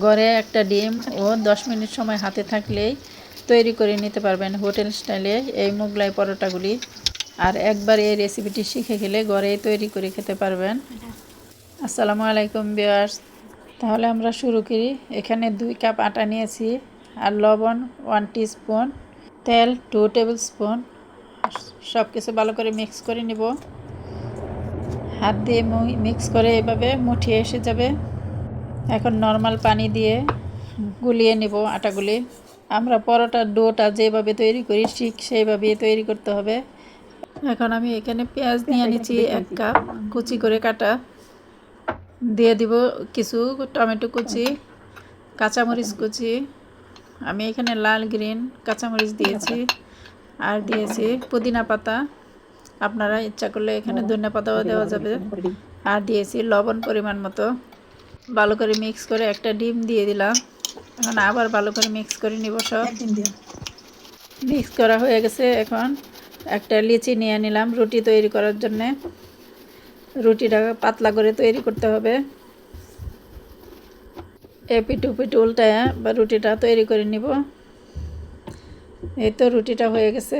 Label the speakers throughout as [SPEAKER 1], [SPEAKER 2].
[SPEAKER 1] ঘরে একটা ডিম ও 10 মিনিট সময় হাতে থাকলেই তৈরি করে নিতে পারবেন হোটেল স্টাইলে এই মোগলাই পরোটাগুলি। আর একবার এই রেসিপিটি শিখে গেলে ঘরেই তৈরি করে খেতে পারবেন। আসসালামু আলাইকুম ভিউয়ার্স, তাহলে আমরা শুরু করি। এখানে 2 কাপ আটা নিয়েছি, আর লবণ 1 টিস্পুন, তেল 2 টেবিল স্পুন। সব কিছু ভালো করে মিক্স করে নিব। হাত দিয়ে মিক্স করে এভাবে মুঠিয়ে এসে যাবে। এখন নর্মাল পানি দিয়ে গুলিয়ে নিব আটাগুলি। আমরা পরোটার ডোটা যেভাবে তৈরি করি ঠিক সেইভাবেই তৈরি করতে হবে। এখন আমি এখানে পেঁয়াজ নিয়ে নিচ্ছি 1 কাপ কুচি করে কাটা, দিয়ে দিব কিছু টমেটো কুচি, কাঁচামরিচ কুচি। আমি এখানে লাল গ্রিন কাঁচামরিচ দিয়েছি, আর দিয়েছি পুদিনা পাতা। আপনারা ইচ্ছা করলে এখানে ধনিয়া পাতাও দেওয়া যাবে। আর দিয়েছি লবণ পরিমাণ মতো। ভালো করে মিক্স করে একটা ডিম দিয়ে দিলাম। এখন আবার ভালো করে মিক্স করে নিব। সব মিক্স করা হয়ে গেছে। এখন একটা লিচি নিয়ে নিলাম রুটি তৈরি করার জন্যে। রুটিটা পাতলা করে তৈরি করতে হবে। এপিট উপিট উল্টায় বা রুটিটা তৈরি করে নিব। এই তো রুটিটা হয়ে গেছে।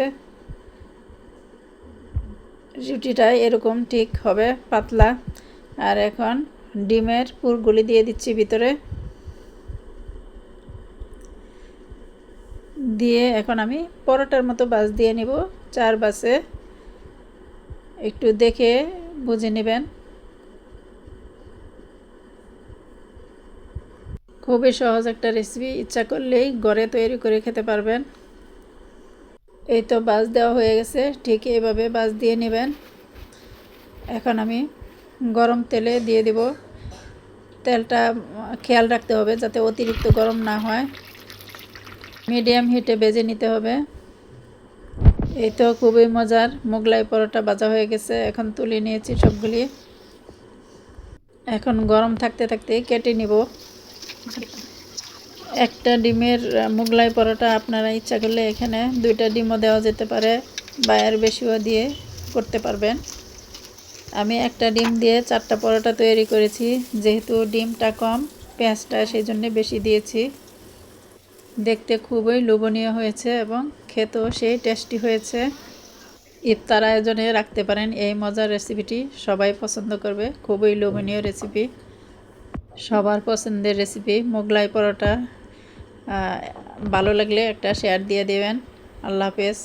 [SPEAKER 1] রুটিটা এরকম ঠিক হবে, পাতলা। আর এখন ডিমের পুরগুলি দিয়ে দিচ্ছি ভিতরে। দিয়ে এখন আমি পরোটার মতো বাস দিয়ে নিব। 4 বাসে একটু দেখে বুঝে নেবেন। খুবই সহজ একটা রেসিপি, ইচ্ছা করলেই ঘরে তৈরি করে খেতে পারবেন। এই তো বাস দেওয়া হয়ে গেছে, ঠিক এইভাবে বাস দিয়ে নেবেন। এখন আমি গরম তেলে দিয়ে দিব। তেলটা খেয়াল রাখতে হবে যাতে অতিরিক্ত গরম না হয়। মিডিয়াম হিটে ভেজে নিতে হবে। এই তো খুবই মজার মোগলাই পরোটা ভাজা হয়ে গেছে। এখন তুলে নিয়েছি সবগুলি। এখন গরম থাকতে থাকতে কেটে নিব। একটা ডিমের মোগলাই পরোটা আপনারা ইচ্ছা করলে এখানে 2টা ডিমও দেওয়া যেতে পারে, বা এর বেশিও দিয়ে করতে পারবেন। আমি একটা ডিম দিয়ে 4টা পরোটা তৈরি করেছি। যেহেতু ডিমটা কম, পেঁয়াজটা সেই জন্য বেশি দিয়েছি। দেখতে খুবই লোভনীয় হয়েছে এবং খেতেও সেই টেস্টি হয়েছে। ইফতার আয়োজনে রাখতে পারেন এই মজার রেসিপিটি, সবাই পছন্দ করবে। খুবই লোভনীয় রেসিপি, সবার পছন্দের রেসিপি মোগলাই পরোটা। ভালো লাগলে একটা শেয়ার দিয়ে দেবেন। আল্লাহ হাফেজ।